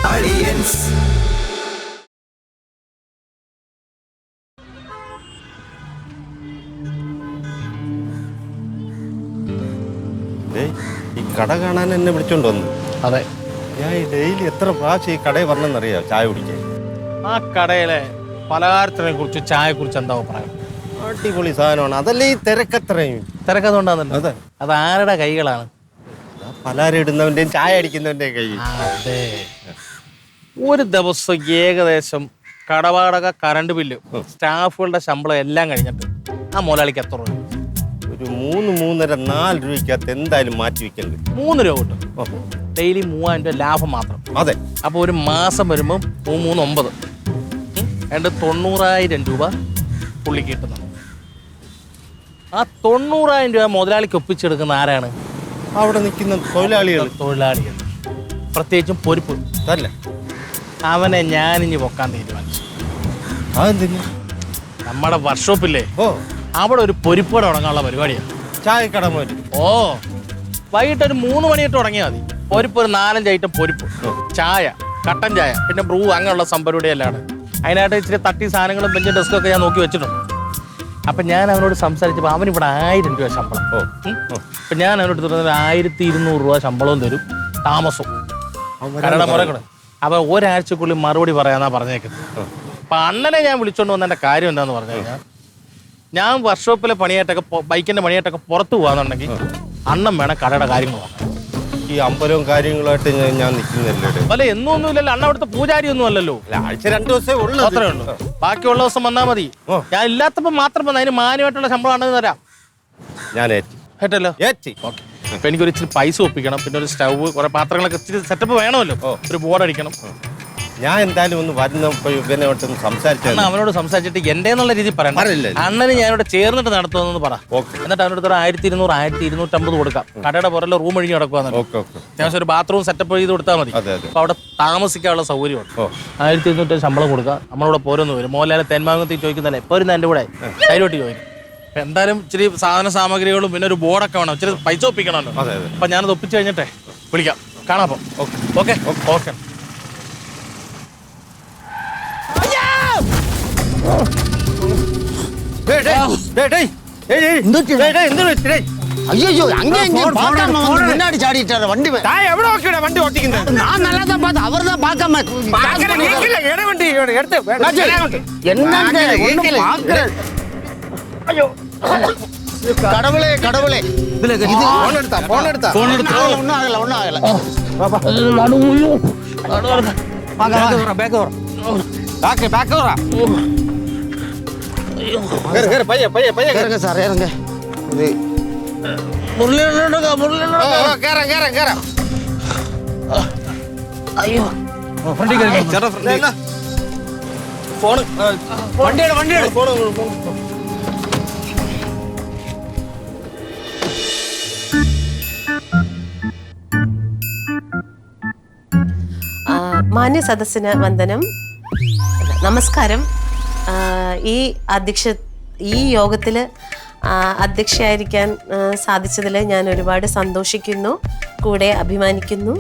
Aliens. ഈ കട കാണാൻ എന്നെ വിളിച്ചോണ്ട് വന്നു. അതെ, ഞാൻ ഈ ഡെയിലി എത്ര പ്രാവശ്യം ഈ കടയിൽ വരണമെന്നറിയാം ചായ കുടിക്കാൻ. ആ കടയിലെ പലഹാരത്തിനെ കുറിച്ച് ചായയെ കുറിച്ച് എന്താ പറയാം? അടിപൊളി സാധനമാണ്. അതല്ലേ ഈ തിരക്കത്രയും. തിരക്കതുകൊണ്ടാണല്ലോ. അതെ, അത് ആരുടെ കൈകളാണ്? പലഹാരം ഇടുന്നവന്റെയും ചായ അടിക്കുന്നവന്റെയും കൈ. അതെ. ഒരു ദിവസം ഏകദേശം കടവാടക, കറണ്ട് ബില്ല്, സ്റ്റാഫുകളുടെ ശമ്പളം എല്ലാം കഴിഞ്ഞിട്ട് ആ മുതലാളിക്ക് എത്ര രൂപ? ഒരു 3-3.5-4 രൂപയ്ക്കകത്ത് എന്തായാലും മാറ്റി വെക്കണ്ട്. 3 രൂപ കിട്ടും. ഡെയിലി 3000 രൂപ ലാഭം മാത്രം. അതെ. അപ്പോൾ ഒരു മാസം വരുമ്പോൾ 3-3-9 രണ്ട് 90,000 രൂപ പുള്ളിക്ക് കിട്ടുന്നുണ്ട്. ആ 90,000 രൂപ മുതലാളിക്ക് ഒപ്പിച്ചെടുക്കുന്ന ആരാണ്? അവിടെ നിൽക്കുന്ന തൊഴിലാളികൾ. പ്രത്യേകിച്ചും പൊരിപ്പ് അല്ല, അവനെ ഞാനിഞ്ഞ് പൊക്കാൻ തീരുമാനിച്ചു. അതെന്തിന്? നമ്മുടെ വർക്ക്ഷോപ്പില്ലേ, ഓ, അവിടെ ഒരു പൊരിപ്പട തുടങ്ങാനുള്ള പരിപാടിയാണ്. ചായക്കട മോര്. ഓ, വൈകിട്ട് ഒരു 3 മണിയിട്ട് തുടങ്ങിയാൽ മതി. പൊരിപ്പ് ഒരു 4-5 ഐറ്റം പൊരിപ്പ്, ചായ, കട്ടൻ ചായ, പിന്നെ ബ്രൂ, അങ്ങനെയുള്ള സംഭരൂടെയെല്ലാം. അതിനായിട്ട് ഇച്ചിരി തട്ടി സാധനങ്ങളും ബെഞ്ചും ഡെസ്കൊക്കെ ഞാൻ നോക്കി വെച്ചിട്ടുണ്ട്. അപ്പം ഞാൻ അവനോട് സംസാരിച്ചപ്പോൾ അവനിവിടെ 1000 രൂപ ശമ്പളം. അപ്പം ഞാൻ അവനോട് തരുന്നത് 1200 രൂപ ശമ്പളവും തരും, താമസവും കരട മുറകള്. അപ്പം ഒരാഴ്ചക്കുള്ളിൽ മറുപടി പറയാന്നാ പറഞ്ഞേക്കുന്നത്. അപ്പം അണ്ണനെ ഞാൻ വിളിച്ചോണ്ട് വന്ന എൻ്റെ കാര്യം എന്താന്ന് പറഞ്ഞു കഴിഞ്ഞാൽ, ഞാൻ വർക്ക്ഷോപ്പിലെ പണിയായിട്ടൊക്കെ ബൈക്കിൻ്റെ പണിയായിട്ടൊക്കെ പുറത്ത് പോകാന്നുണ്ടെങ്കിൽ അണ്ണൻ വേണം കടയുടെ കാര്യങ്ങൾ നോക്കാൻ. ഈ അമ്പലവും കാര്യങ്ങളുമായിട്ട് ഞാൻ നിൽക്കുന്നില്ലേ? അല്ല, എന്നൊന്നുമില്ലല്ലോ. അണ്ണ അവിടുത്തെ പൂജാരി ഒന്നും അല്ലല്ലോ. ആഴ്ച 2 ദിവസമേ ഉള്ളൂ. അത്രേ ഉള്ളൂ. ബാക്കിയുള്ള ദിവസം വന്നാൽ മതി. ഞാൻ ഇല്ലാത്തപ്പോൾ മാത്രം വന്നാൽ അതിന് മാന്യമായിട്ടുള്ള ശമ്പളം ആണെന്ന് തരാം. ഞാൻ ഏറ്റല്ലോ. ഓക്കെ. അപ്പൊ എനിക്കൊരു ഇച്ചിരി പൈസ ഒപ്പിക്കണം. പിന്നെ ഒരു സ്റ്റൗവ്, കുറെ പാത്രങ്ങളൊക്കെ ഇച്ചിരി സെറ്റപ്പ് വേണമല്ലോ. ഒരു ബോർഡ് അടിക്കണം. ഞാൻ എന്തായാലും ഒന്ന് വരുന്നപ്പോൾ ഇവനോട്ടൊന്ന് സംസാരിച്ചു. അവനോട് സംസാരിച്ചിട്ട് എന്റെ എന്നുള്ള രീതി പറയണ്ട. അണ്ണന് ഞാനിവിടെ ചേർന്നിട്ട് നടത്തുമെന്ന് പറ. എന്നിട്ട് അവനോട് 1200, 1250 കൊടുക്കാം. കടയുടെ പുറകിൽ റൂം ഒഴിഞ്ഞ് കിടക്കുക. അത്യാവശ്യം ഒരു ബാത്റൂം സെറ്റപ്പ് ചെയ്ത് കൊടുത്താൽ മതി. അപ്പൊ അവിടെ താമസിക്കാനുള്ള സൗകര്യമുണ്ട്. 1200 ശമ്പളം കൊടുക്കുക. നമ്മളിവിടെ പോരൊന്നും വരും. മോഹൻലാൽ തേന്മാങ്ങത്തി ചോദിക്കുന്നല്ലേ എപ്പോൾ വരുന്ന എൻ്റെ കൂടെ കൈരോട്ടി ചോദിക്കും. എന്തായാലും ഇച്ചിരി സാധന സാമഗ്രികളും പിന്നെ ഒരു ബോർഡൊക്കെ വേണം. ഇച്ചിരി പൈസ ഒപ്പിക്കണമല്ലോ. അപ്പൊ ഞാനത് ഒപ്പിച്ച് കഴിഞ്ഞിട്ടേ വിളിക്കാം. കാണാം. Okay okay. ஐயோ அங்கேயும் பார்க்காம முன்னாடி சாடிட்டாரு வண்டி. வண்டி ஓட்டிக்கிறது நான் நல்லா தான் பார்த்தேன். அவர் தான் பார்க்காம கடவுளே கடவுளே. ஒன்னும் ஆகல. சார் ஏறுங்க. ஐயோ മാന്യ സദസ്സിന് വന്ദനം, നമസ്കാരം. ഈ യോഗത്തിൽ അധ്യക്ഷയായിരിക്കാൻ സാധിച്ചതിൽ ഞാൻ ഒരുപാട് സന്തോഷിക്കുന്നു, കൂടെ അഭിമാനിക്കുന്നു.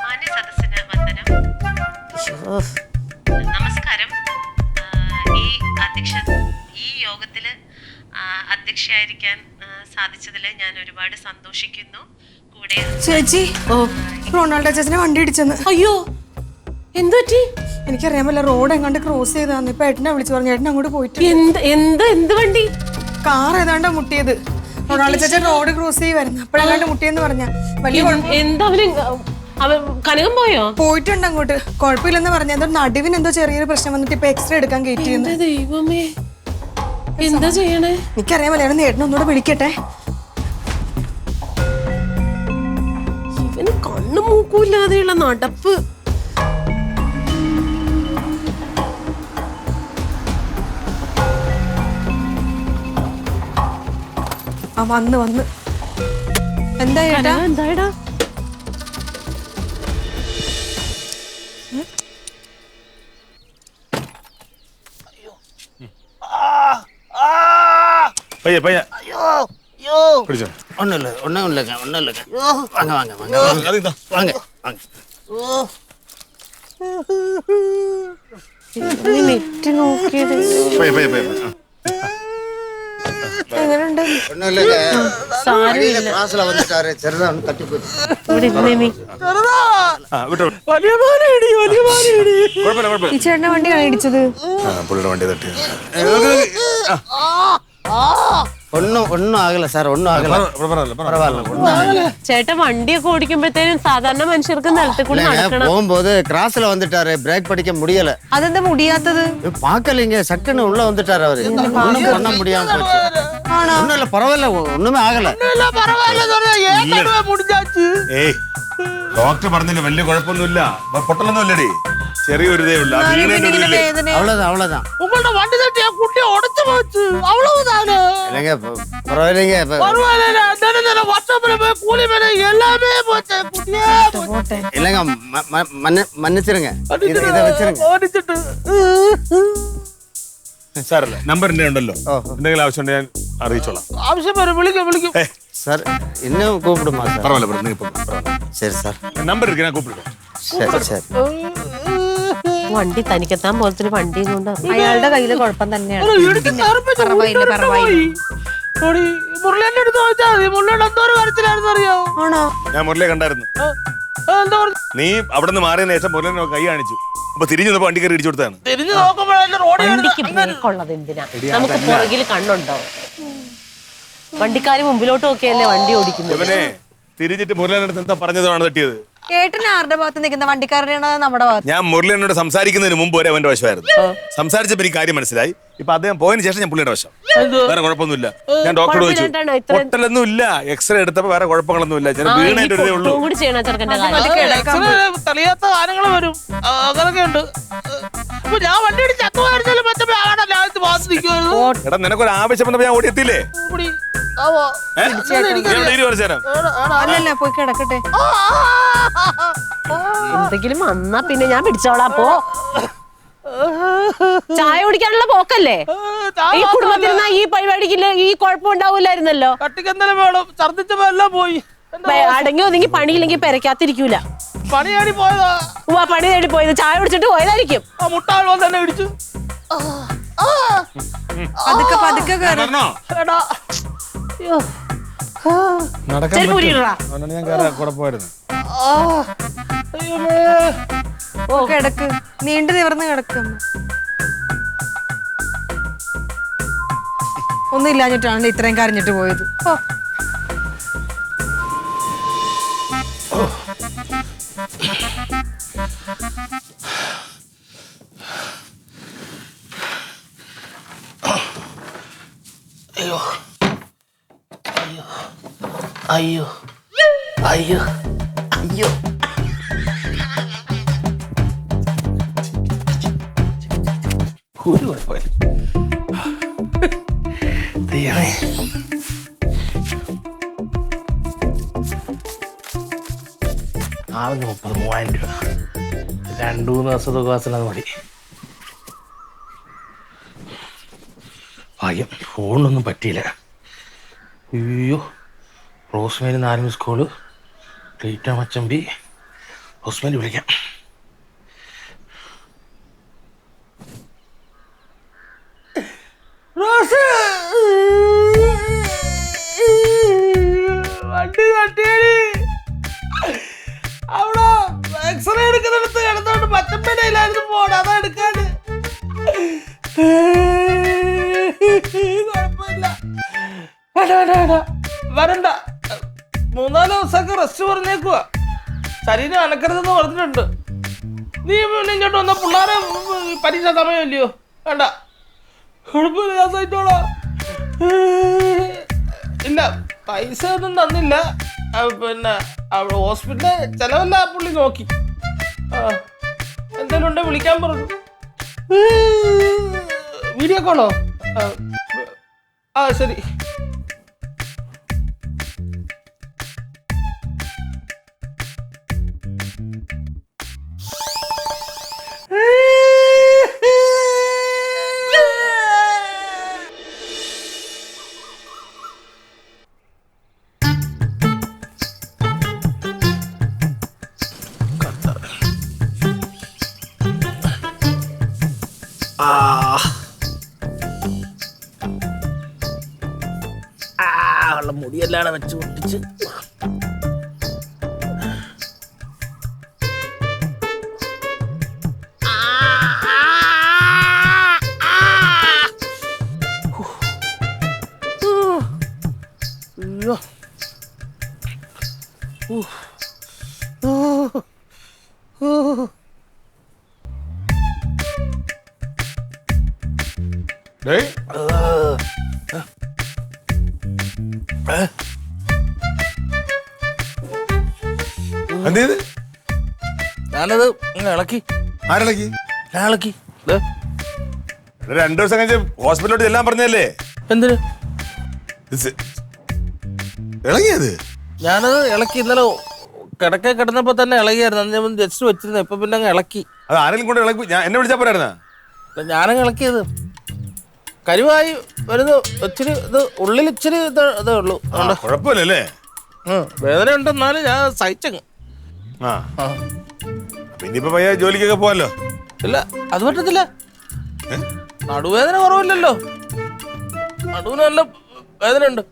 മാന്യ സദസ്സിന് വന്ദനം, നമസ്കാരം. ഈ യോഗത്തിൽ അധ്യക്ഷയായിരിക്കാൻ സാധിച്ചതിൽ ഞാൻ ഒരുപാട് സന്തോഷിക്കുന്നു, കൂടെ. ചേച്ചി, റൊണാൾഡോ ചേച്ചനെ വണ്ടി ഇടിച്ചെന്ന്. അയ്യോ, എന്ത് പറ്റി? എനിക്കറിയാൻ പറ്റില്ല. റോഡ് എങ്ങാണ്ട് ക്രോസ് ചെയ്താന്ന്. ഇപ്പൊ ഏട്ടനെ വിളിച്ചു പറഞ്ഞു. ഏട്ടൻ അങ്ങോട്ട് പോയിട്ട് എന്ത് വണ്ടി? കാർ ഏതാണ്ട് മുട്ടിയത്. റൊണാൾഡോ ചേച്ചൻ റോഡ് ക്രോസ് ചെയ്ത് വരുന്നു. അപ്പോഴെങ്ങാണ്ട് മുട്ടിയെന്ന് പറഞ്ഞ. എന്താ കനകം പോയോ? പോയിട്ടുണ്ട് അങ്ങോട്ട്. കുഴപ്പമില്ലെന്ന് പറഞ്ഞ. എന്തോ നടുവിന് എന്തോ ചെറിയൊരു പ്രശ്നം വന്നിട്ട് ഇപ്പൊ എക്സ്റേ എടുക്കാൻ കയറ്റിയെന്ന്. ദൈവമേ, എന്താ ചെയ്യണേ? എനിക്കറിയാൻ പറ്റില്ല. ഏട്ടനെ ഒന്നുകൂടെ വിളിക്കട്ടെ. ഇവന് കണ്ണു മൂക്കൂല്ലാതെയുള്ള നടപ്പ്. വന്ന് എന്താ എന്തായടാ? പയ്യെ ஒன்றும் இல்லை ஒன்றும் இல்லைங்க ஒன்றும் இல்லைங்க வாங்க வாங்க வாங்க வாங்க வாங்க നെറ്റ് നോക്കിയത് എങ്ങനെയുണ്ട്? ஒன்றும் இல்லைங்க സാരമില്ല. கிளாஸ்ல வந்துட்டாரு சரிதான் தட்டி போச்சு ഇവിടെ ഇരുന്നേ നീ. വലിയ മാലയിടി, വലിയ മാലയിടി. ഈ ചേട്ടന്റെ വണ്ടിയാണ് ഇടിച്ചത്. പുള്ളിയുടെ വണ്ടി തട്ടി. ഒന്നും ആകില്ല സാർ ഒന്നും ആകില്ല പരവായില്ല ഒന്നും ആകില്ല ചേട്ടൻ വണ്ടിയൊക്കെ ഓടിക്കുമ്പോഴത്തേനും സാധാരണ മനുഷ്യർക്ക് നിലത്തെ കൂടി നടക്കണം. போகும்போது கிராஸ்ல வந்துட்டாரு பிரேக் படிக்க முடியல. അതെന്താ മുടിയാത്തത്? பாக்கலீங்க சக்குன்னு உள்ள வந்துட்டாரு அவரு ஒண்ணும் பண்ண முடியாம போச்சு. ஒண்ணும் இல்ல பரவாயில்ல ஒண்ணுமே ஆகல. ഏയ് ഡോക്ടർ പറഞ്ഞില്ല വലിയ കുഴപ്പമൊന്നുമില്ല, പൊട്ടലൊന്നും ഇല്ലടി, ചെറിയൊരു ഇതേ ഉള്ളൂ. அவ்வளவுதான் அவ்வளவுதான் உங்களோட வண்டி தட்டி என் குட்டியை உடைச்சு போச்சு, அவ்வளவுதானே. இல்லைங்க பரவாயில்லைங்க பரவாயில்ல, தினம் வாட்ஸ்அப்ல போய் கூலி மேல எல்லாமே போச்சு, குட்டியே போச்சு. இல்லைங்க மன்னிச்சிருங்க இதை வச்சிருங்க. ഓടിച്ചിട്ട് സാറല്ല നമ്പർ എന്റെ ഉണ്ടല്ലോ, എന്തെങ്കിലും ആവശ്യം ഞാൻ അറിയിച്ചോളാം. ആവശ്യം വരും, വിളിക്കും. Sir இன்னுം கூப்பிடுமா sir? പരവായില്ല, சரி சார் നമ്പർ ഇരിക്കും, ഞാൻ കൂപ്പിടും. சரி சரி വണ്ടി തനിക്കെത്താൻ പോലത്തെ വണ്ടി കൊണ്ട് അയാളുടെ കയ്യില് കുഴപ്പം തന്നെയാണ്. മുരളിന്റെ അടുത്ത് ചോദിച്ചാൽ മതി, മുരളിയുടെ എന്തോ ഒരു കാര്യത്തിലായിരുന്നു അറിയാമോ? ആണോ? ഞാൻ മുരളിയെ കണ്ടായിരുന്നു. എന്താ പറഞ്ഞു? നീ അവിടെ നിന്ന് മാറിയ ശേഷം മുരളിനെ കൈ കാണിച്ചു, അപ്പൊ തിരിഞ്ഞു വന്നപ്പോ വണ്ടി കയറി ഇടിച്ചു കൊടുത്താണ്. തിരിഞ്ഞു നോക്കുമ്പോഴല്ലേ റോഡിൽ വണ്ടിക്ക് ബ്രേക്ക് ഉള്ളത് എന്തിനാ? നമുക്ക് പുറകിൽ കണ്ണുണ്ടോ? വണ്ടിക്കാര് മുമ്പിലോട്ട് നോക്കിയല്ലേ വണ്ടി ഓടിക്കുന്നത്. ഇവനെ തിരിഞ്ഞിട്ട് മുരളിയുടെ അടുത്ത് എന്താ പറഞ്ഞതാണ് തട്ടിയത്? ഏട്ടന് ആരുടെ ഭാഗത്ത് നിൽക്കുന്ന വണ്ടിക്കാരനാണ് നമ്മുടെ ഭാഗത്ത്? ഞാൻ മുരളിനോട് സംസാരിക്കുന്നതിന് മുമ്പ് വരെ അവന്റെ വശമായിരുന്നു. സംസാരിച്ചപ്പോ എനിക്ക് കാര്യം മനസ്സിലായി. ഇപ്പൊ അദ്ദേഹം പോയതിനു ശേഷം ഞാൻ പുള്ളിയുടെ വശം. വേറെ കുഴപ്പമൊന്നുമില്ല. ഞാൻ ഡോക്ടറോട് ചോദിച്ചു, പൊട്ടലൊന്നും ഇല്ല, എക്സ്റേ എടുത്തപ്പോ വേറെ കുഴപ്പങ്ങളൊന്നും ഇല്ല, വീണതിന്റെ ഒരു ഉള്ളൂ. കൂടി ചെയ്യണ ചെറുക്കന്റെ കാര്യം. തെളിയാത്ത കാര്യങ്ങൾ വരും, അങ്ങനൊക്കെ ഉണ്ട്. അപ്പൊ ഞാൻ വണ്ടി ഇടിച്ച് ചത്തുമായിരുന്നാലും മറ്റേ ആണല്ലോ ആദ്യത്തെ ഭാഗത്ത് നിൽക്കുമായിരുന്നു. എടാ നിനക്കൊരു ആവശ്യം വന്നപ്പോ ഞാൻ ഓടിയെത്തിയില്ലേ? അല്ലല്ല പോയി കിടക്കട്ടെ. എന്തെങ്കിലും വന്നാ പിന്നെ ഞാൻ പിടിച്ചോളാം. പോ, ചായ കുടിക്കാനുള്ള പോക്കല്ലേ? ഈ കുടുംബത്തിൽ ഈ പരിപാടിക്കില്ല, ഈ കുഴപ്പം ഉണ്ടാവൂലായിരുന്നല്ലോ. കട്ടിക്കെന്തെങ്കിലും വേണം, ഛർദിച്ചപ്പോ എല്ലാം പോയി. അടങ്ങി ഒതുങ്ങി പണിയില്ലെങ്കിൽ പെരക്കാത്തിരിക്കൂല. പണിയാടി പോയതാ. പണി തേടി പോയത്, ചായ കുടിച്ചിട്ട് പോയതായിരിക്കും. മുട്ടാൾ വന്ന് തന്നെ ഇടിച്ചു. പതുക്കെ പതുക്കെ കേറ്. എടാ കിടക്ക്, നീണ്ടു നിവർന്ന് കിടക്കുന്നു. ഒന്നും ഇല്ലാഞ്ഞിട്ടാണ് ഇത്രയും കരഞ്ഞിട്ട് പോയത്. അയ്യോ അയ്യോ അയ്യോ അയ്യോ ഒരു കുഴപ്പമില്ല. ആള് 30,000 രൂപ, 2-3 ദിവസത്തെ ക്ലാസ്സിലത് മതി. ഭാഗ്യം ഫോണിനൊന്നും പറ്റിയില്ല. അയ്യോ, റോസ്മേരി 4 മിസ് കോള്, ക്ലീറ്റ മച്ചമ്പി, റോസ്മേരി വിളിക്കാം. വണ്ടി തട്ടിയടി, അവിടെ എക്സ്റേ എടുക്കുന്നിടത്ത് കിടന്നോണ്ട് പച്ചപ്പേടയിലായിരുന്നു പോണ, അതാ എടുക്കാന്. കുഴപ്പമില്ല, വരണ്ട. 3-4 ദിവസമൊക്കെ റെസ്റ്റ് പറഞ്ഞേക്കുവാ, ശരീരം അനക്കരുതെന്ന് പറഞ്ഞിട്ടുണ്ട്. നീ ഇങ്ങോട്ട് വന്ന പിള്ളേരെ പരീക്ഷ സമയമില്ലയോ? വേണ്ട, കുഴപ്പമില്ല, ഞാൻ സഹിച്ചോളാം. ഇല്ല, പൈസ ഒന്നും തന്നില്ല. പിന്നെ അവിടെ ഹോസ്പിറ്റലിലെ ചെലവല്ല പുള്ളി നോക്കി. എന്തെങ്കിലും ഉണ്ടെ വിളിക്കാൻ പറഞ്ഞു. വീഡിയോ കോളോ? ശരി. ഉള്ള മുടിയെല്ലാം വെച്ച് പൊട്ടിച്ച്. അയ്യോ. ഡേയ്, എന്ത് ചെയ്ത്? ഞാനത് ഇങ്ങനെ ഇളക്കി ആരിളക്കി? ഞാൻ ഇളക്കി. ദേ, 2 ദിവസം കഴിഞ്ഞ് ഹോസ്പിറ്റലിലോട്ട് എല്ലാം പറഞ്ഞല്ലേ? എന്തിന് ഇളകിയത്? ഞാനത് ഇളക്കി. ഇന്നലെ കിടക്കെ കിടന്നപ്പോ തന്നെ ഇളകിയായിരുന്നു. ജസ്റ്റ് വെച്ചിരുന്നു. ഇപ്പൊ പിന്നെ അങ്ങ് ഇളക്കി. അത് ആരെങ്കിലും കൊണ്ട് ഇളക്കി? എന്നെ വിളിച്ചാ പോരായിരുന്നാ? ഞാനങ്ങ് ഇളക്കിയത്. കരിവായി വരുന്ന ഇച്ചിരി ഇത് ഉള്ളിൽ ഇച്ചിരി ഇതേ ഉള്ളൂ. കുഴപ്പമില്ലല്ലേ? വേദന ഉണ്ടെന്നാലും ഞാൻ സഹിച്ചങ്ങ്. ആ, പിന്നിപ്പോ പയ്യ ജോലിക്കൊക്കെ പോവല്ലോ. ഇല്ല, അത് പറ്റത്തില്ല. നടുവേദന കുറവില്ലല്ലോ. നടുവിന് നല്ല വേദന ഉണ്ട്.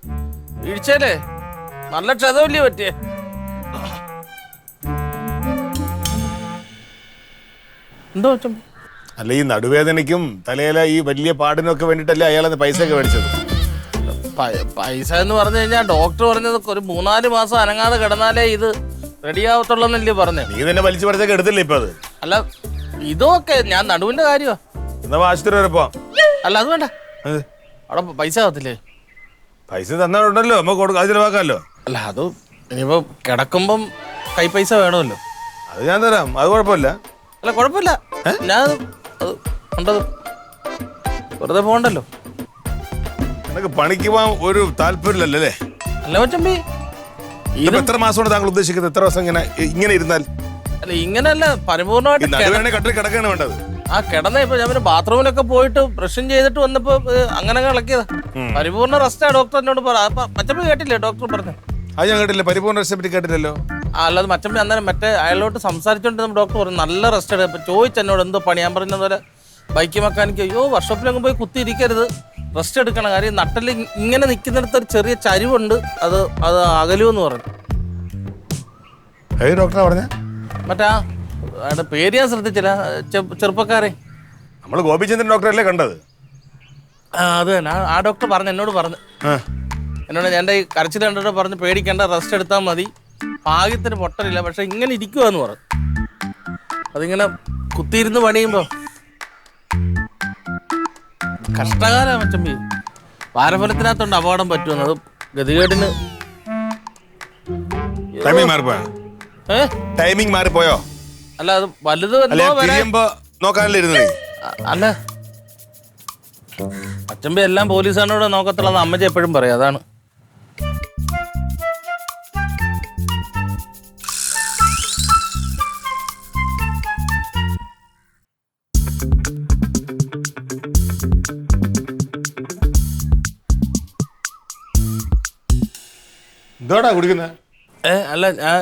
വീഴ്ചയിലേ നല്ല ക്ഷതമല്ലേ പറ്റിയേ. എന്തോ അല്ല, ഈ നടുവേദനയ്ക്കും തലയില ഈ വലിയ പാടിനൊക്കെ വേണ്ടിട്ടല്ലേ അയാളെ പൈസ ഒക്കെ മേടിച്ചത്? പൈസ എന്ന് പറഞ്ഞു കഴിഞ്ഞാൽ ഡോക്ടർ പറഞ്ഞത് ഒരു 3-4 മാസം അനങ്ങാതെ കിടന്നാലേ ഇത് റെഡിയാവത്തുള്ളന്നല്ലേ പറഞ്ഞേ. നീ തന്നെ വലിച്ചു പറിച്ചൊക്കെ എടുത്തില്ലേ ഇപ്പൊ? അത് അല്ല, ഇതൊക്കെ ഞാൻ നടുവിന്റെ കാര്യമാ. എന്നാ ആശുപത്രി വരെ പോവാം. അല്ല, അത് വേണ്ട. അവിടെ പൈസ ആവത്തില്ലേ? പൈസ തന്നാലുണ്ടല്ലോ, നമുക്ക് അത് ചിലവാക്കാമല്ലോ. അല്ല, അത് ഇനിയിപ്പോ കിടക്കുമ്പം കൈ പൈസ വേണമല്ലോ. അത് ഞാൻ തരാം, അത് കുഴപ്പമില്ല. അല്ല, കുഴപ്പമില്ല. ഞാൻ അത് ഉണ്ടത് വെറുതെ പോകണ്ടല്ലോ. നിനക്ക് പണിക്ക് പോവാൻ ഒരു താല്പര്യമില്ലല്ലേ? അല്ല മച്ചമ്പി, എത്ര മാസമാണ് താങ്കൾ ഉദ്ദേശിക്കുന്നത്? എത്ര ദിവസം ഇങ്ങനെ ഇരുന്നാൽ? അല്ല, ഇങ്ങനെയല്ല, പരിപൂർണമായിട്ട് കട്ടിൽ കിടക്കാണ് വേണ്ടത്. ആ കിടന്ന ഇപ്പൊ ഞാൻ ബാത്റൂമിലൊക്കെ പോയിട്ട് ബ്രഷും ചെയ്തിട്ട് വന്നപ്പോ അങ്ങനെ ഇളക്കിയതാ. പരിപൂർണ്ണ റെസ്റ്റാ ഡോക്ടർ എന്നോട് മച്ചമ്പി കേട്ടില്ലേ ഡോക്ടർ പറഞ്ഞു? അത് ഞാൻ കേട്ടില്ല. പരിപൂർണ്ണ റെസ്റ്റിനെ പറ്റി കേട്ടില്ലല്ലോ. അല്ലാതെ മച്ചമ്പി അന്നേരം മറ്റേ അയാളോട്ട് സംസാരിച്ചോണ്ട് ഡോക്ടർ പറഞ്ഞു നല്ല റെസ്റ്റ് എടുക്കും. ഇപ്പൊ ചോദിച്ചു എന്നോട് എന്തോ പണി. ഞാൻ പറഞ്ഞതുപോലെ ബൈക്ക് മെക്കാനിക്ക്, അയ്യോ വർക്ക്ഷോപ്പിലങ്ങ് പോയി കുത്തിയിരിക്കരുത്, റെസ്റ്റ് എടുക്കണം. കാര്യം നട്ടല് ഇങ്ങനെ നിൽക്കുന്നിടത്ത് ഒരു ചെറിയ ചരിവുണ്ട്, അത് അകലുമെന്ന് പറഞ്ഞു. ഡോക്ടറാ പറഞ്ഞ? മറ്റാ പേര് ഞാൻ ശ്രദ്ധിച്ചില്ല. ചെറുപ്പക്കാരെ നമ്മള് ഗോപിചന്ദ്രൻ ഡോക്ടറല്ലേ കണ്ടത്? അത് തന്നെ. ആ ഡോക്ടർ പറഞ്ഞു, എന്നോട് എൻ്റെ ഈ കരച്ചിൽ കണ്ടിട്ട് പറഞ്ഞ് പേടിക്കേണ്ട, റെസ്റ്റ് എടുത്താൽ മതി, ഭാഗ്യത്തിന് പൊട്ടലില്ല, പക്ഷെ ഇങ്ങനെ ഇരിക്കുവാന്ന് പറഞ്ഞു. അതിങ്ങനെ കുത്തിയിരുന്ന് പണിയുമ്പോ കഷ്ടകാലം മച്ചമ്പി. വാരഫലത്തിനകത്തുണ്ട് അപകടം പറ്റുമെന്ന്. അത് ഗതികേടിന് ടൈമിംഗ് മാറിപ്പോയോ? അല്ല, അത് വലുത് നോക്കാനല്ലേ ഇരുന്നേ? അല്ല അച്ചമ്പി എല്ലാം പോലീസാണോടെ നോക്കത്തുള്ളതെന്ന് അമ്മച്ചി എപ്പോഴും പറയും. അതാണ്. എന്തോടാ കുടിക്കുന്നത്? അല്ല, ഞാൻ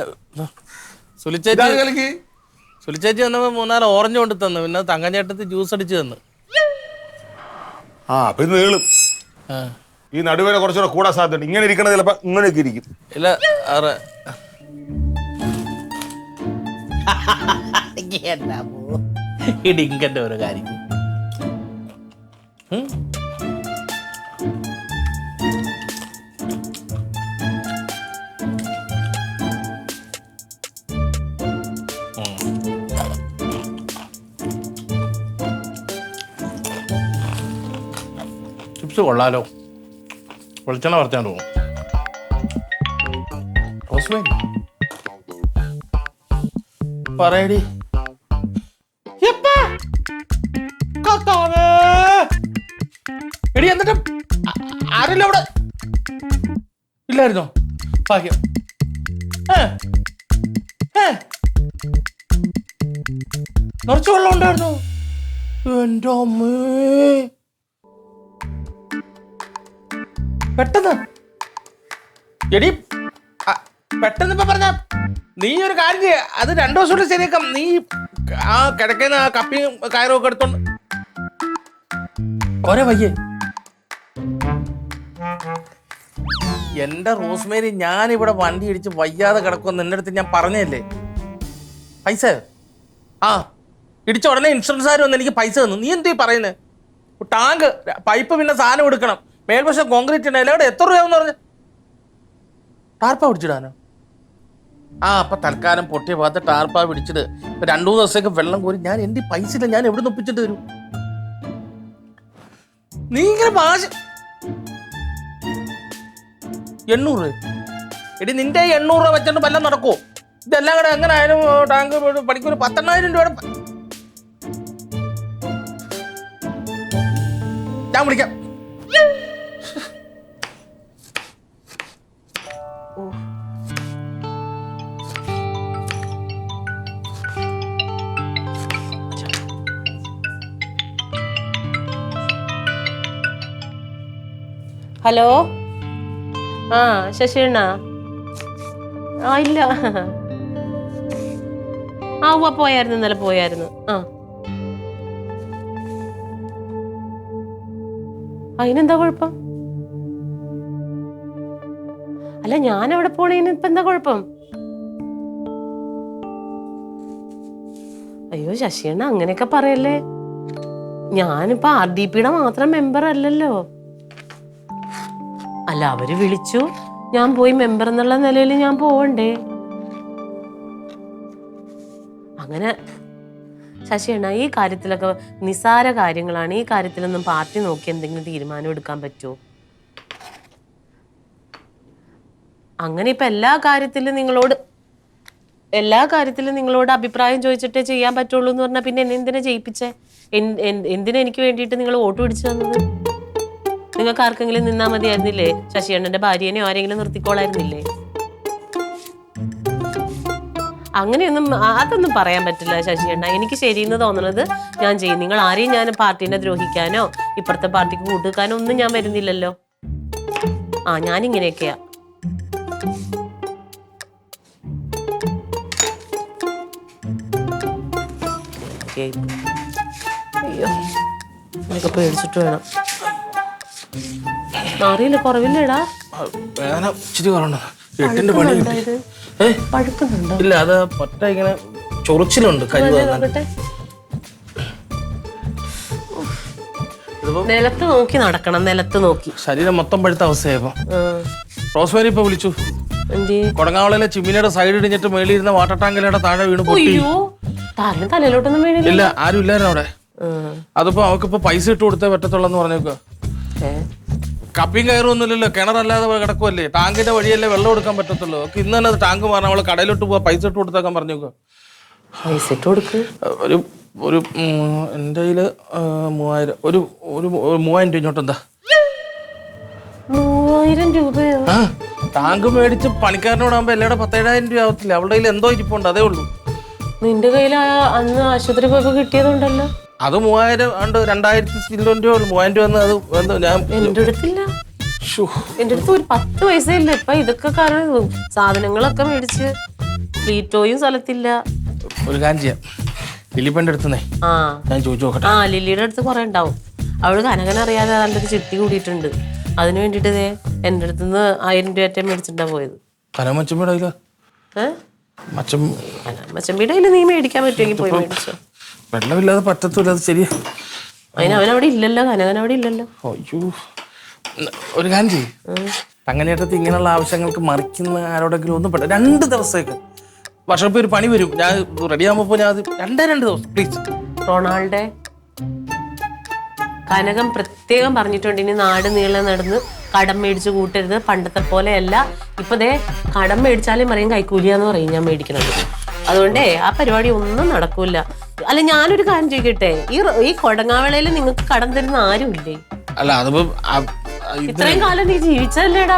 സുലിച്ചേച്ചി വന്നപ്പോ 3-4 ഓറഞ്ച് കൊണ്ട് തന്നു. പിന്നെ തങ്കഞ്ചേട്ടത്തി ജ്യൂസ് അടിച്ച് തന്നു. ആ, പിന്നെ നീളും. ഈ നടുവേന കുറച്ചുകൂടെ കൂടാൻ സാധ്യത. ഇങ്ങനെ ഇരിക്കണത് ചിലപ്പോ ഇങ്ങനെയൊക്കെ ഇരിക്കും. ഇല്ല, ഇടിങ്കന്റെ ഒരു കാര്യം. ചിപ്സ് കൊള്ളാലോ. വെളിച്ചെണ്ണ വറുത്താൻ തോന്നും. പറയടി. എടി, എന്നിട്ട് ആരല്ലോ അവിടെ ഇല്ലായിരുന്നോ? ഭാഗ്യം. നിറച്ച് വെള്ളം ഉണ്ടായിരുന്നു. എന്റെ അമ്മേ, പെട്ടെന്ന് എടി പെട്ടെന്ന് ഇപ്പൊ പറഞ്ഞ നീ ഒരു കാര്യം ചെയ്യ. അത് 2 ദിവസം കൊണ്ട് ശരിയാക്കാം. നീ ആ കിടക്കുന്ന ആ കപ്പിയും കയറും ഒക്കെ എടുത്തോണ്ട് പോരെ വയ്യേ. എന്റെ റോസ്മേരി, ഞാൻ ഇവിടെ വണ്ടി ഇടിച്ച് വയ്യാതെ കിടക്കുമെന്ന് നിന്റെ അടുത്ത് ഞാൻ പറഞ്ഞല്ലേ? പൈസ ഇടിച്ച ഉടനെ ഇൻഷുറൻസുകാർ വന്ന് എനിക്ക് പൈസ തന്നു. നീ എന്തീ പറയുന്നത്? ടാങ്ക്, പൈപ്പ്, പിന്നെ സാധനം എടുക്കണം, മേൽവശം കോൺക്രീറ്റ് ഉണ്ട്, എല്ലാം കൂടെ എത്ര രൂപയെന്ന് പറഞ്ഞു? ടാർപ്പ പിടിച്ചിടാനോ? അപ്പൊ തൽക്കാലം പൊട്ടിയ ഭാഗത്ത് ടാർപ്പ പിടിച്ചിട്ട് 2-3 ദിവസത്തേക്ക് വെള്ളം കോരി. ഞാൻ എന്റെ പൈസ ഇല്ല, ഞാൻ എവിടെ നിന്ന് ഒപ്പിച്ചിട്ട് തരും? നീ ഇങ്ങനെ ഭാഷ 800 എടി, നിന്റെ 800 രൂപ വെച്ചോണ്ട് വല്ലതും നടക്കുമോ? ഇതെല്ലാം കൂടെ എങ്ങനെ ആയാലും ടാങ്ക് പണിക്കൂർ 10,000 രൂപയുടെ. ഞാൻ വിളിക്കാം. ഹലോ, ശശിയണ്ണ? ഇല്ല. പോയായിരുന്നു, ഇന്നലെ പോയായിരുന്നു. അതിനെന്താ കുഴപ്പം? അല്ല, ഞാൻ അവിടെ പോണേന് ഇപ്പൊ എന്താ കുഴപ്പം? അയ്യോ ശശിയണ്ണ, അങ്ങനെയൊക്കെ പറയല്ലേ. ഞാനിപ്പോ RDPയുടെ മാത്രം മെമ്പർ അല്ലല്ലോ. അല്ല, അവര് വിളിച്ചു, ഞാൻ പോയി മെമ്പർ എന്നുള്ള നിലയിൽ ഞാൻ പോവണ്ടേ? അങ്ങനെ ശശിയണ്ണ, ഈ കാര്യത്തിലൊക്കെ നിസാര കാര്യങ്ങളാണ്. ഈ കാര്യത്തിലൊന്നും പാർട്ടി നോക്കി എന്തെങ്കിലും തീരുമാനം എടുക്കാൻ പറ്റുമോ? അങ്ങനെ ഇപ്പൊ എല്ലാ കാര്യത്തിലും നിങ്ങളോട് അഭിപ്രായം ചോദിച്ചിട്ടേ ചെയ്യാൻ പറ്റുള്ളൂ എന്ന് പറഞ്ഞാൽ പിന്നെ എന്നെ എന്തിനാ ജയിപ്പിച്ചേ? എന്തിനാ എനിക്ക് വേണ്ടിയിട്ട് നിങ്ങൾ വോട്ട് പിടിച്ചു തന്നത്? നിങ്ങൾക്ക് ആർക്കെങ്കിലും നിന്നാ മതിയായിരുന്നില്ലേ? ശശിയണ്ണന്റെ ഭാര്യനെയോ ആരെങ്കിലും നിർത്തിക്കോളായിരുന്നില്ലേ? അതൊന്നും പറയാൻ പറ്റില്ല ശശിയണ്ണ. എനിക്ക് ശരിയെന്ന് തോന്നുന്നത് ഞാൻ ചെയ്യും. നിങ്ങൾ ആരെയും ഞാൻ പാർട്ടീനെ ദ്രോഹിക്കാനോ ഇപ്പുറത്തെ പാർട്ടിക്ക് കൂട്ടുവെക്കാനോ ഒന്നും ഞാൻ വരുന്നില്ലല്ലോ. ഞാനിങ്ങനെയൊക്കെയാ. അയ്യോ, ഇതൊക്കെ പേടിച്ചിട്ട് വേണം. അറിയില്ല, കുറവില്ലടാ. ഇച്ചിരി കുറവുണ്ടോ? 8ന്റെ പണി പഴുക്കുന്നുണ്ടോ? ഇല്ല, അത് പൊട്ട ഇങ്ങനെ ചൊറിച്ചിലുണ്ട്. നിലത്ത് നോക്കി നടക്കണം, നിലത്ത് നോക്കി. ശരീരം മൊത്തം പഴുത്ത അവസ്ഥയായപ്പോ റോസ്മേരി ഇപ്പൊ വിളിച്ചു. കൊടങ്ങാവളയിലെ ചിമ്മിനിയുടെ സൈഡ് ഇടിഞ്ഞിട്ട് മേളിയിരുന്ന വാട്ടർ ടാങ്കിലൂടെ താഴെ വീണ് പൊട്ടി. തലയിലോട്ടൊന്നും വീണില്ല. ഇല്ല, ആരും ഇല്ലായിരുന്നു അവിടെ. അതിപ്പോ അവക്കിപ്പോ പൈസ ഇട്ട് കൊടുത്തേ പറ്റത്തുള്ളൂ പറഞ്ഞേക്കോ. കപ്പിയും കയറൊന്നുമില്ലല്ലോ, കിണറല്ലാതെ കിടക്കുമല്ലേ, ടാങ്കിന്റെ വഴിയല്ലേ വെള്ളം എടുക്കാൻ പറ്റത്തുള്ളൂ. ഇന്ന് തന്നെ ടാങ്ക് മാറാൻ അവള് കടയിലോട്ട് പോവാ, പൈസ ഇട്ട് കൊടുത്തേക്കാൻ പറഞ്ഞേക്കോ. പൈസ ഇട്ട് കൊടുക്ക്. ഒരു എന്റെ കയ്യില് 3000, ഒരു 3000 രൂപ ഇങ്ങോട്ട്. എന്താ 3000 രൂപയോ? ടാങ്ക് മേടിച്ച് പണിക്കാരനോടാകുമ്പോ എല്ലാടെ 17,000 രൂപ ആവത്തില്ല. അവളുടെ കയ്യിൽ എന്തോ ഇരിപ്പുണ്ട്, അതേ ഉള്ളൂ. നിന്റെ കയ്യിൽ അന്ന് ആശുപത്രി പോയപ്പോ കിട്ടിയതുണ്ടല്ലോ. അത് 3000 ഉണ്ട്, 2000 രൂപ. 3000 രൂപ അത് ഞാൻ എന്റെ അടുത്തില്ല. എന്റെ അടുത്ത് ഒരു 10 പൈസ ഇല്ല ഇപ്പൊ. ഇതൊക്കെ കാരണം സാധനങ്ങളൊക്കെ മേടിച്ച് ഫ്ലീറ്റോയും സ്ഥലത്തില്ല. ഒരു കാര്യം ചെയ്യാം, ലില്ലിപ്പന്റെ അടുത്തുന്നേ ഞാൻ ചോദിച്ചു നോക്കട്ടെ. ലില്ലിയുടെ അടുത്ത് കുറെ ഉണ്ടാവും. അവള് കനകനറിയാതെ നല്ലൊരു ചിട്ടി കൂടിയിട്ടുണ്ട്. അതിന് വേണ്ടിട്ട് എന്റെ അടുത്തുനിന്ന് 1000 രൂപ മേടിച്ചിട്ടാ പോയത്. കനമച്ചമ്മയുടെ മച്ചമ്പിയുടെ കയ്യില് നീ മേടിക്കാൻ പറ്റുമെങ്കിൽ പോയി മേടിച്ചോ. വെള്ളമില്ലാതെ പറ്റത്തില്ല, അത് ശരിയാ. അവനവിടെ ഇല്ലല്ലോ, കനകൻ അവിടെ ഇല്ലല്ലോ. അയ്യോ, ഒരു കാര്യം ചെയ്യും, അങ്ങനെയായിട്ട് ഇങ്ങനെയുള്ള ആവശ്യങ്ങൾക്ക് മറിക്കുന്ന ആരോടെങ്കിലും ഒന്നും പെട്ട 2 ദിവസത്തേക്ക് വർഷപ്പ് ഒരു പണി വരും. ഞാൻ റെഡിയാകുമ്പോ ഞാൻ 2 ദിവസം പ്ലീസ്. റൊണാൾഡേ, കനകം പ്രത്യേകം പറഞ്ഞിട്ടുണ്ട്, ഇനി നാട് നീളം നടന്ന് കടം മേടിച്ച് കൂട്ടരുത്. പണ്ടത്തെ പോലെയല്ല. ഇപ്പൊ കടം മേടിച്ചാലും പറയും കൈക്കൂലിയാന്ന് പറയും ഞാൻ മേടിക്കണത്. അതുകൊണ്ടേ ആ പരിപാടി ഒന്നും നടക്കൂല. അല്ല, ഞാനൊരു കാര്യം ചോദിക്കട്ടെ, ഈ കൊടങ്ങാവേളയിൽ നിങ്ങൾക്ക് കടം തരുന്ന ആരുമില്ലേ? അല്ല, അതിപ്പോ ഇത്രയും കാലം നീ ജീവിച്ചല്ലേടാ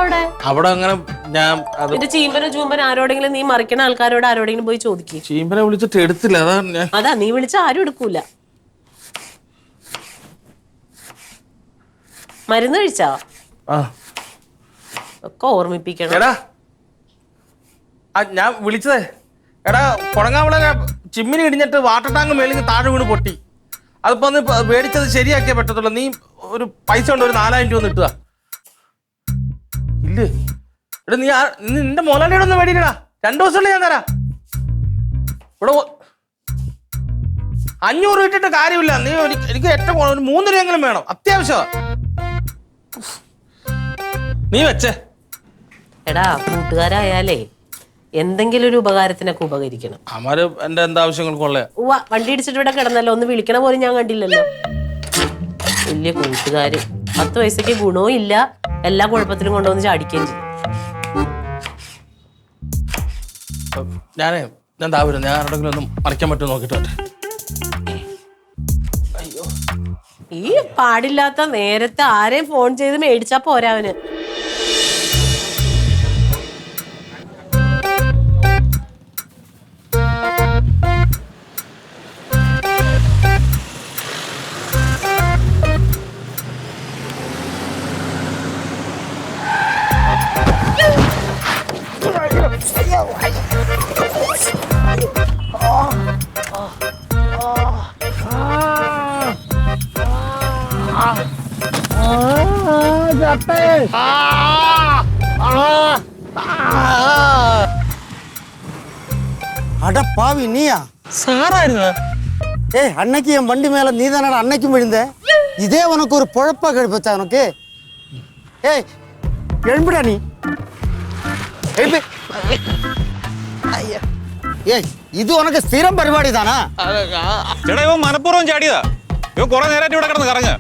അവിടെ അങ്ങനെ ഞാൻ നിന്റെ ചീമ്പനും ചൂമ്പനും ആരോടെങ്കിലും നീ മറിക്കണ ആൾക്കാരോട് ആരോടെങ്കിലും പോയി ചോദിക്കും. ചീമ്പനെ വിളിച്ചിട്ട് എടുത്തില്ല. അതാ നീ വിളിച്ച ആരും എടുക്കൂല. മരുന്ന് കഴിച്ചാ ഒക്കെ ഓർമ്മിപ്പിക്കണം. എടാ, ഞാൻ വിളിച്ചതേ, എടാ കൊടങ്ങാവള ചിമ്മിനി ഇടിഞ്ഞിട്ട് വാട്ടർ ടാങ്ക് മേളിൽ താഴെ വീണ് പൊട്ടി. അതിപ്പോ ഒന്ന് മേടിച്ചത് ശരിയാക്കിയേ പറ്റത്തുള്ളൂ. നീ ഒരു പൈസ കൊണ്ട് ഒരു 4000 രൂപ ഇട്ടുക. ഇല്ലേ? ഇവിടെ നീ നിന്റെ മുതലാളിയുടെ ഒന്ന് മേടിക്കടാ. 2 ദിവസമുള്ള ഞാൻ തരാം. ഇവിടെ 500 ഇട്ടിട്ട് കാര്യമില്ല. നീ എനിക്ക് ഏറ്റവും 3 രൂപയെങ്കിലും വേണം, അത്യാവശ്യമാണ്. നീ വെച്ചേ. എടാ കൂട്ടുകാരായാലേ എന്തെങ്കിലും ഒരു ഉപകാരത്തിനൊക്കെ ഉപകരിക്കണം. അമാര് എന്റെ എന്താവശ്യങ്ങൾക്കുള്ള വണ്ടി ഇടിച്ചിട്ട് ഇവിടെ കിടന്നല്ലോ, ഒന്ന് വിളിക്കണ പോലും ഞാൻ കണ്ടില്ലല്ലോ. വലിയ കൂട്ടുകാര്, 10 പൈസക്ക് ഗുണവും ഇല്ല, എല്ലാ കുഴപ്പത്തിലും കൊണ്ടുവന്ന് ചാടിക്കുകയും ചെയ്യും. ഞാൻ താവരും. ഞാൻ ആരുടെങ്കിലും ഒന്നും മറിക്കാൻ പറ്റുമോ നോക്കിട്ട് വട്ടെ. ഈ പാടില്ലാത്ത നേരത്തെ ആരെയും ഫോൺ ചെയ്ത് മേടിച്ചാ പോരാവന്. அட பாவி நீயா? സാറായിരുന്നു. அன்னைக்கு என் வண்டி மேல நீ தானடா அன்னைக்கும் விழுந்த. இதே உனக்கு ஒரு பொழப்பா கழிப்பச்சா உனக்கு? எழும்புடா நீ. எழுப்பு. ഇത് ഉനക്ക് സ്ഥിരം പരിപാടി താനാ? ചേട്ടാ ഇവൻ മനഃപൂർവ്വം ചാടിയതാ. ഇവൻ കുറെ നേരമായിട്ട് ഇവിടെ കിടന്ന് കറങ്ങ.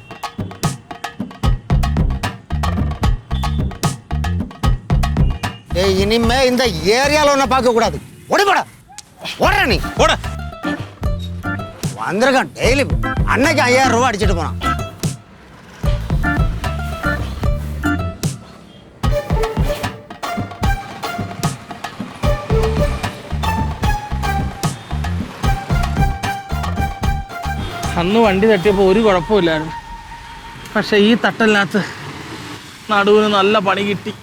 இனிமே இந்த ஏரியால உன்னை பார்க்க கூடாது. ஓடி போடா. ஓடுற நீ. പോട. வந்திருக்கான் டெய்லி. அன்னைக்கு 5000 ரூபாய் அடிச்சிட்டு போனான். അന്ന് വണ്ടി തട്ടിയപ്പോൾ ഒരു കുഴപ്പമില്ലായിരുന്നു. പക്ഷെ ഈ തട്ടലിനകത്ത് നടുവിന് നല്ല പണി കിട്ടി.